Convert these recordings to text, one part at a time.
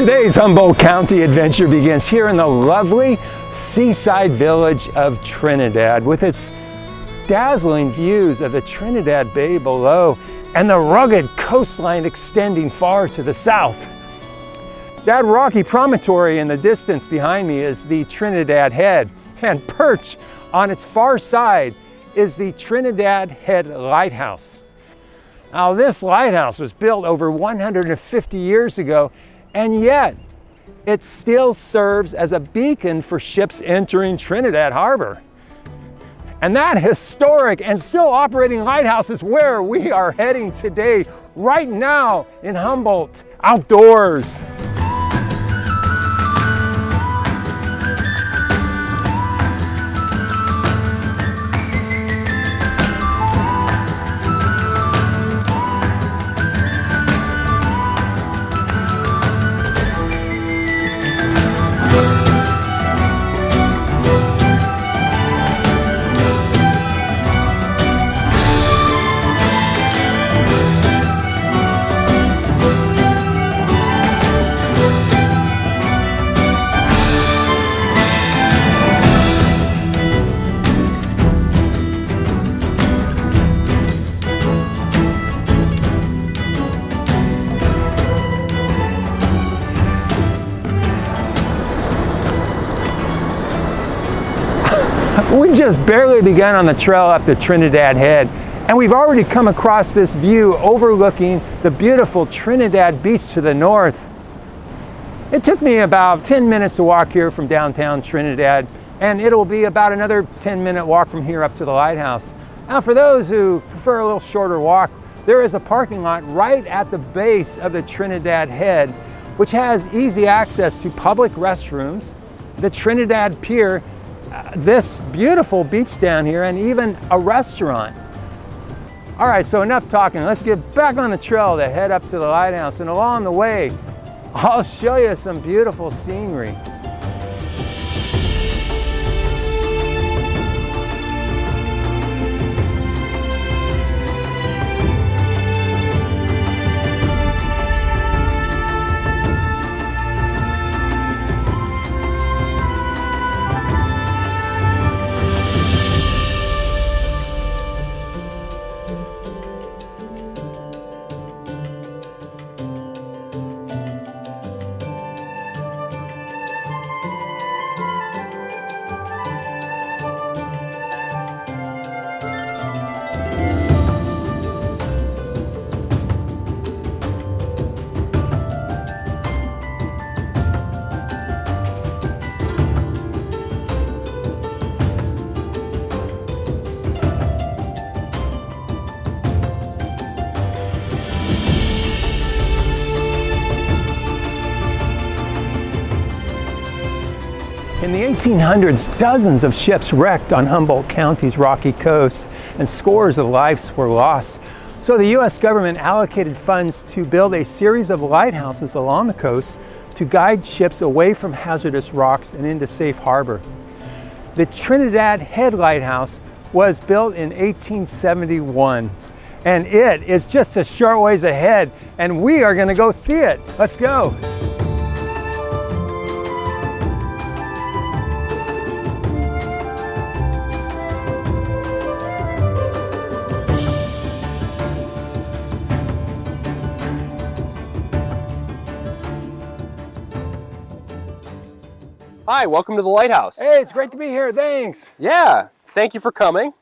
Today's Humboldt County adventure begins here in the lovely seaside village of Trinidad with its dazzling views of the Trinidad Bay below and the rugged coastline extending far to the south. That rocky promontory in the distance behind me is the Trinidad Head, and perched on its far side is the Trinidad Head Lighthouse. Now, this lighthouse was built over 150 years ago, and yet it still serves as a beacon for ships entering Trinidad Harbor. And that historic and still operating lighthouse is where we are heading today, right now in Humboldt, outdoors. We've just barely begun on the trail up to Trinidad Head, and we've already come across this view overlooking the beautiful Trinidad Beach to the north. It took me about 10 minutes to walk here from downtown Trinidad, and it'll be about another 10-minute walk from here up to the lighthouse. Now, for those who prefer a little shorter walk, there is a parking lot right at the base of the Trinidad Head, which has easy access to public restrooms, the Trinidad Pier, this beautiful beach down here, and even a restaurant. All right, so enough talking. Let's get back on the trail to head up to the lighthouse, and along the way, I'll show you some beautiful scenery. In the 1800s, dozens of ships wrecked on Humboldt County's rocky coast, and scores of lives were lost. So the U.S. government allocated funds to build a series of lighthouses along the coast to guide ships away from hazardous rocks and into safe harbor. The Trinidad Head Lighthouse was built in 1871, and it is just a short ways ahead, and we are going to go see it. Let's go. Hi, welcome to the lighthouse. Hey, it's great to be here. Thanks. Yeah, thank you for coming.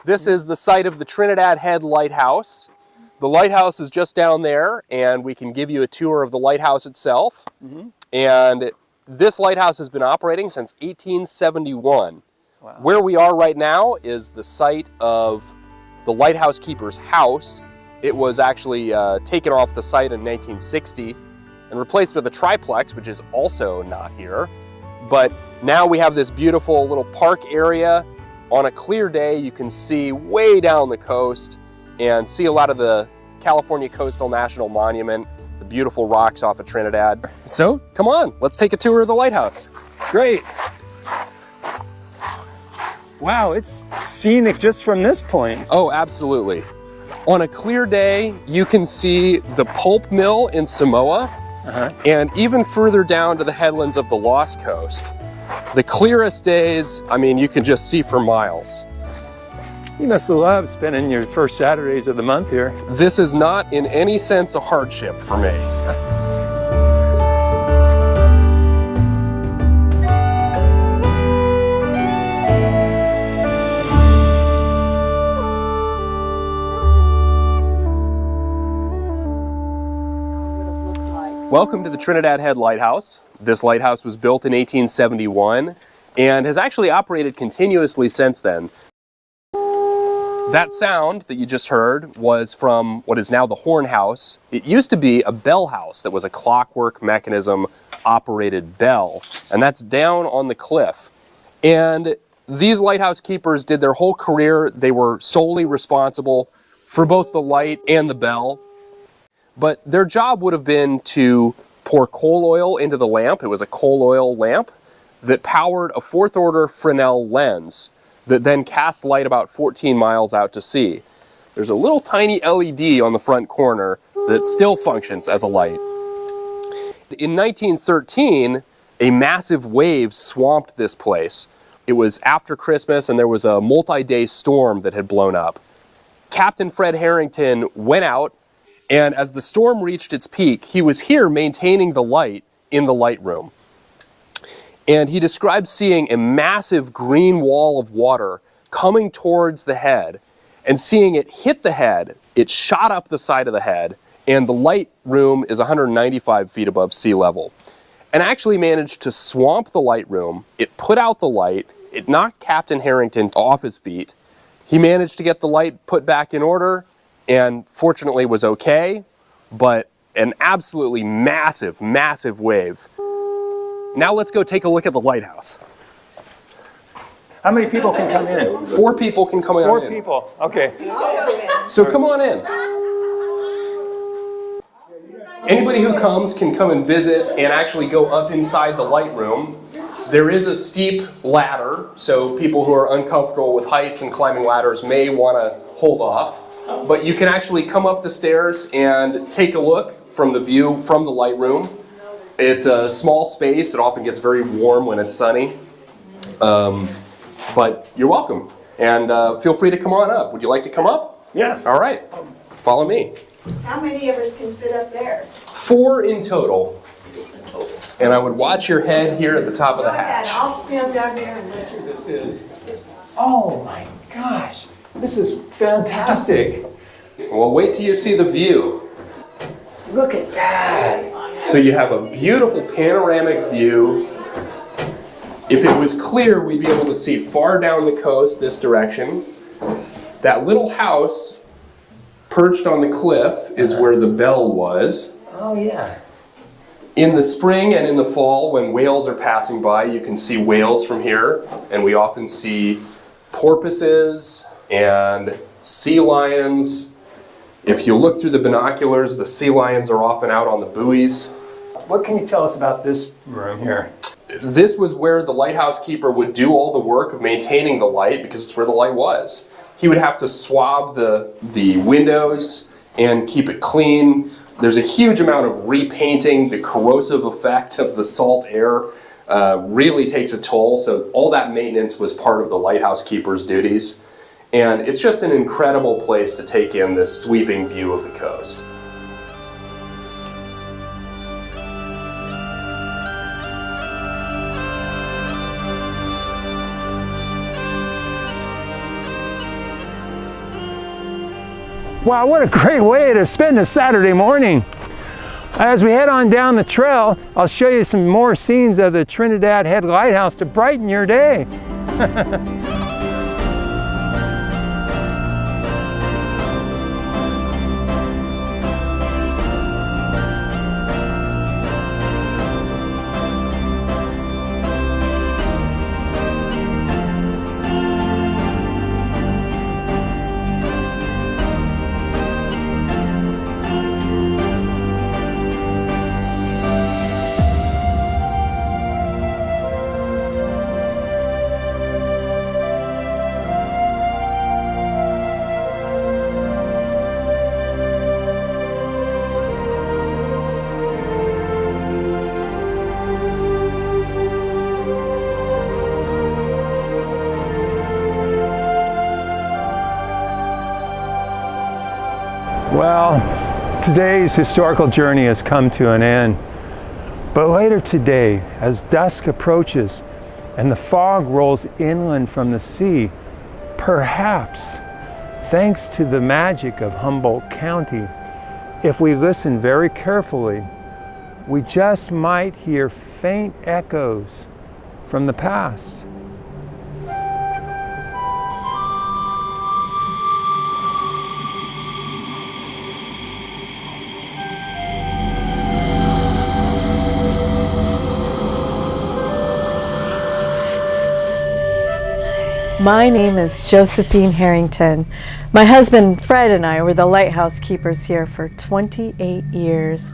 This is the site of the Trinidad Head Lighthouse. The lighthouse is just down there, and we can give you a tour of the lighthouse itself. And this lighthouse has been operating since 1871. Wow. Where we are right now is the site of the lighthouse keeper's house. It was actually taken off the site in 1960 and replaced with a triplex, which is also not here. But now we have this beautiful little park area. On a clear day, you can see way down the coast and see a lot of the California Coastal National Monument, the beautiful rocks off of Trinidad. So come on, let's take a tour of the lighthouse. Great. Wow, it's scenic just from this point. Oh, absolutely. On a clear day, you can see the pulp mill in Samoa. and even further down to the headlands of the Lost Coast. The clearest days, I mean, you can just see for miles. You must love spending your first Saturdays of the month here. This is not in any sense a hardship for me. Welcome to the Trinidad Head Lighthouse. This lighthouse was built in 1871 and has actually operated continuously since then. That sound that you just heard was from what is now the Horn House. It used to be a bell house that was a clockwork mechanism operated bell, and that's down on the cliff. And these lighthouse keepers did their whole career. They were solely responsible for both the light and the bell. But their job would have been to pour coal oil into the lamp. It was a coal oil lamp that powered a 4th order Fresnel lens that then casts light about 14 miles out to sea. There's a little tiny LED on the front corner that still functions as a light. In 1913, a massive wave swamped this place. It was after Christmas and there was a multi-day storm that had blown up. Captain Fred Harrington went out, and as the storm reached its peak, he was here maintaining the light in the light room. And he described seeing a massive green wall of water coming towards the head, and seeing it hit the head. It shot up the side of the head, and the light room is 195 feet above sea level. And actually managed to swamp the light room. It put out the light. It knocked Captain Harrington off his feet. He managed to get the light put back in order, and fortunately was okay, but an absolutely massive, massive wave. Now let's go take a look at the lighthouse. How many people can come in? 4 people can come in. 4 people, okay. So come on in. Anybody who comes can come and visit and actually go up inside the light room. There is a steep ladder, so people who are uncomfortable with heights and climbing ladders may want to hold off. But you can actually come up the stairs and take a look from the view from the light room. It's a small space. It often gets very warm when it's sunny. But you're welcome. And feel free to come on up. Would you like to come up? Yeah. All right. Follow me. How many of us can fit up there? 4 in total. And I would watch your head here at the top of the hatch. I'll stand down there and listen. This is, oh my gosh, this is fantastic. Well, wait till you see the view. Look at that. So you have a beautiful panoramic view. If it was clear, we'd be able to see far down the coast this direction. That little house perched on the cliff is where the bell was. Oh yeah. In the spring and in the fall, when whales are passing by, you can see whales from here, and we often see porpoises and sea lions. If you look through the binoculars, the sea lions are often out on the buoys. What can you tell us about this room here? This was where the lighthouse keeper would do all the work of maintaining the light, because it's where the light was. He would have to swab the windows and keep it clean. There's a huge amount of repainting. The corrosive effect of the salt air really takes a toll. So all that maintenance was part of the lighthouse keeper's duties. And it's just an incredible place to take in this sweeping view of the coast. Wow, what a great way to spend a Saturday morning. As we head on down the trail, I'll show you some more scenes of the Trinidad Head Lighthouse to brighten your day. Well, today's historical journey has come to an end. But later today, as dusk approaches and the fog rolls inland from the sea, perhaps, thanks to the magic of Humboldt County, if we listen very carefully, we just might hear faint echoes from the past. My name is Josephine Harrington. My husband Fred and I were the lighthouse keepers here for 28 years,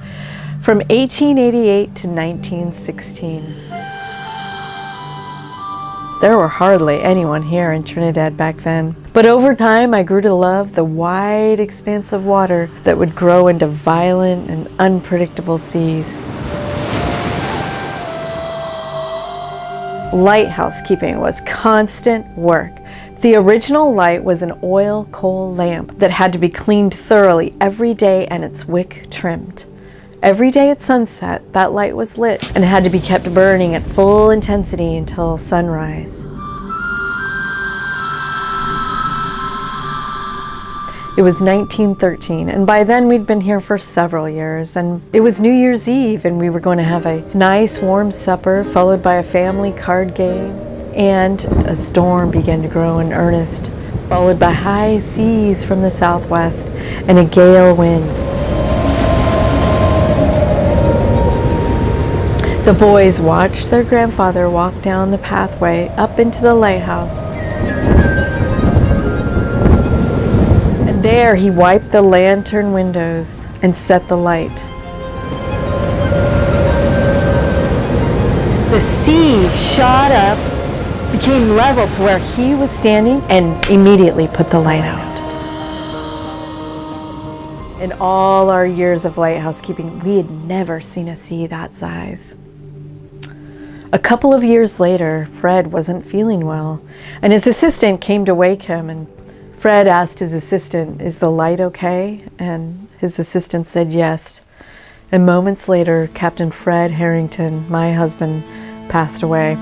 from 1888 to 1916. There were hardly anyone here in Trinidad back then. But over time, I grew to love the wide expanse of water that would grow into violent and unpredictable seas. Lighthouse keeping was constant work. The original light was an oil coal lamp that had to be cleaned thoroughly every day and its wick trimmed. Every day at sunset, that light was lit and had to be kept burning at full intensity until sunrise. It was 1913, and by then we'd been here for several years, and it was New Year's Eve, and we were going to have a nice warm supper followed by a family card game, and a storm began to grow in earnest, followed by high seas from the southwest and a gale wind. The boys watched their grandfather walk down the pathway up into the lighthouse. There he wiped the lantern windows and set the light. The sea shot up, became level to where he was standing, and immediately put the light out. In all our years of lighthouse keeping, we had never seen a sea that size. A couple of years later, Fred wasn't feeling well, and his assistant came to wake him, and Fred asked his assistant, "Is the light okay?" And his assistant said yes. And moments later, Captain Fred Harrington, my husband, passed away.